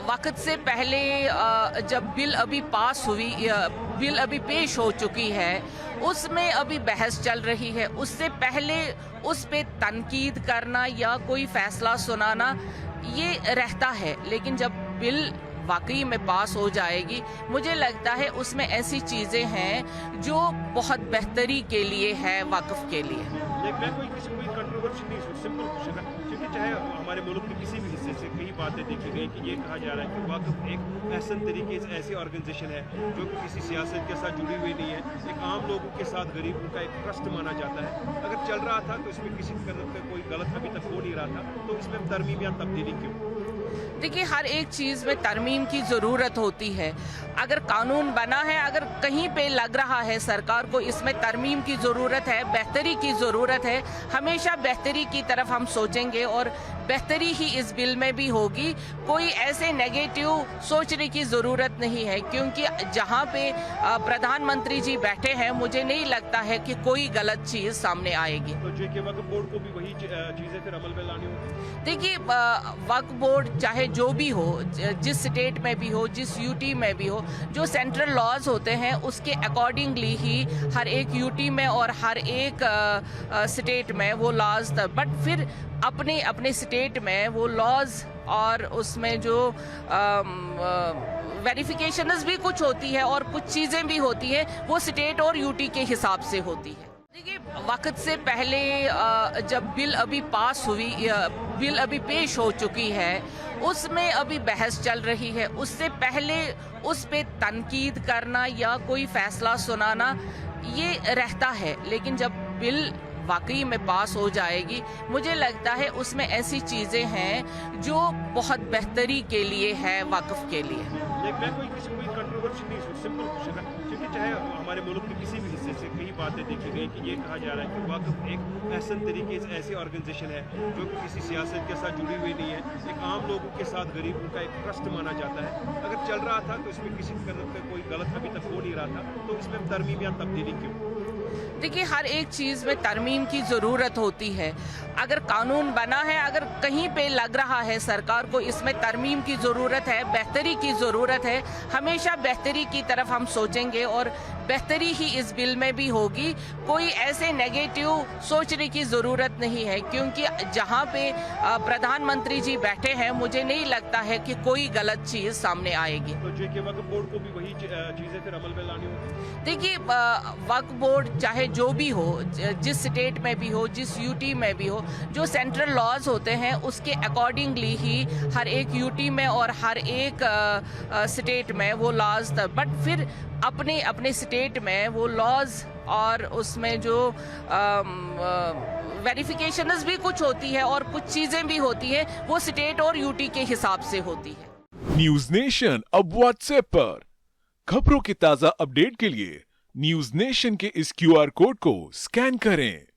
वक्त से पहले जब बिल अभी पास हुई बिल अभी पेश हो चुकी है, उसमें अभी बहस चल रही है। उससे पहले उस पे तनकीद करना या कोई फैसला सुनाना ये रहता है, लेकिन जब बिल वाकई में पास हो जाएगी, मुझे लगता है उसमें ऐसी चीज़ें हैं जो बहुत बेहतरी के लिए है, वक्फ के लिए। मैं कोई कंट्रोवर्सी नहीं, सिंपल क्वेश्चन है, क्योंकि चाहे हमारे मुल्क के किसी भी हिस्से से कई बातें देखी गई कि ये कहा जा रहा है कि वक्फ एक ऐसा तरीके से ऐसी ऑर्गेनाइजेशन है जो कि किसी सियासत के साथ जुड़ी हुई नहीं है, एक आम लोगों के साथ गरीबों का एक ट्रस्ट माना जाता है। अगर चल रहा था तो इसमें किसी तरह का कोई गलत अभी तक हो नहीं रहा था, तो इसमें तरमीम या तब्दीली क्यों? देखिए, हर एक चीज़ में तरमीम की ज़रूरत होती है। अगर कानून बना है, अगर कहीं पे लग रहा है सरकार को इसमें तरमीम की ज़रूरत है, बेहतरी की ज़रूरत है, हमेशा बेहतरी की तरफ हम सोचेंगे और बेहतरी ही इस बिल में भी होगी। कोई ऐसे नेगेटिव सोचने की ज़रूरत नहीं है, क्योंकि जहाँ पे प्रधानमंत्री जी बैठे हैं, मुझे नहीं लगता है कि कोई गलत चीज़ सामने आएगी। तो जो कि वक्फ बोर्ड को भी वही चीज़ें फिर अमल में लानी होगी। देखिए, वक्फ बोर्ड चाहे जो भी हो, जिस स्टेट में भी हो, जिस यूटी में भी हो, जो सेंट्रल लॉज होते हैं उसके अकॉर्डिंगली ही हर एक यूटी में और हर एक स्टेट में वो लॉज, बट फिर अपने अपने स्टेट में वो लॉज और उसमें जो वेरिफिकेशंस भी कुछ होती है और कुछ चीज़ें भी होती है, वो स्टेट और यूटी के हिसाब से होती है। देखिए, वक्त से पहले जब बिल अभी पास हुई बिल अभी पेश हो चुकी है, उसमें अभी बहस चल रही है। उससे पहले उस पे तनकीद करना या कोई फैसला सुनाना ये रहता है, लेकिन जब बिल वाकई में पास हो जाएगी, मुझे लगता है उसमें ऐसी चीज़ें हैं जो बहुत बेहतरी के लिए है, वक्फ के लिए। मैं कोई कंट्रोवर्सी नहीं, सिंपल क्वेश्चन है, क्योंकि चाहे हमारे मुल्क के किसी भी हिस्से से कई बातें देखी गई कि ये कहा जा रहा है कि वक्फ एक ऐसा तरीके से ऐसी ऑर्गेनाइजेशन है जो कि किसी सियासत के साथ जुड़ी हुई नहीं है, एक आम लोगों के साथ गरीबों का एक ट्रस्ट माना जाता है। अगर चल रहा था तो इसमें किसी तरह का कोई गलत अभी तक हो नहीं रहा था, तो इसमें तरमीम या तब्दीली क्यों? देखिए, हर एक चीज़ में तरमीम की ज़रूरत होती है। अगर कानून बना है, अगर कहीं पे लग रहा है सरकार को इसमें तरमीम की ज़रूरत है, बेहतरी की ज़रूरत है, हमेशा बेहतरी की तरफ हम सोचेंगे और बेहतरी ही इस बिल में भी होगी। कोई ऐसे नेगेटिव सोचने की ज़रूरत नहीं है, क्योंकि जहाँ पे प्रधानमंत्री जी बैठे हैं, मुझे नहीं लगता है कि कोई गलत चीज़ सामने आएगी। तो जो कि वक्फ बोर्ड को भी वही चीज़ें फिर अमल में लानी होगी। देखिए, वक्फ बोर्ड चाहे जो भी हो, जिस स्टेट में भी हो, जिस यूटी में भी हो, जो सेंट्रल लॉज होते हैं उसके अकॉर्डिंगली ही हर एक यूटी में और हर एक स्टेट में वो लॉज, बट फिर अपने अपने स्टेट में वो लॉज और उसमें जो वेरिफिकेशंस भी कुछ होती है और कुछ चीज़ें भी होती है, वो स्टेट और यूटी के हिसाब से होती है। न्यूज नेशन अब व्हाट्सएप पर खबरों के ताजा अपडेट के लिए न्यूज नेशन के इस क्यूआर कोड को स्कैन करें।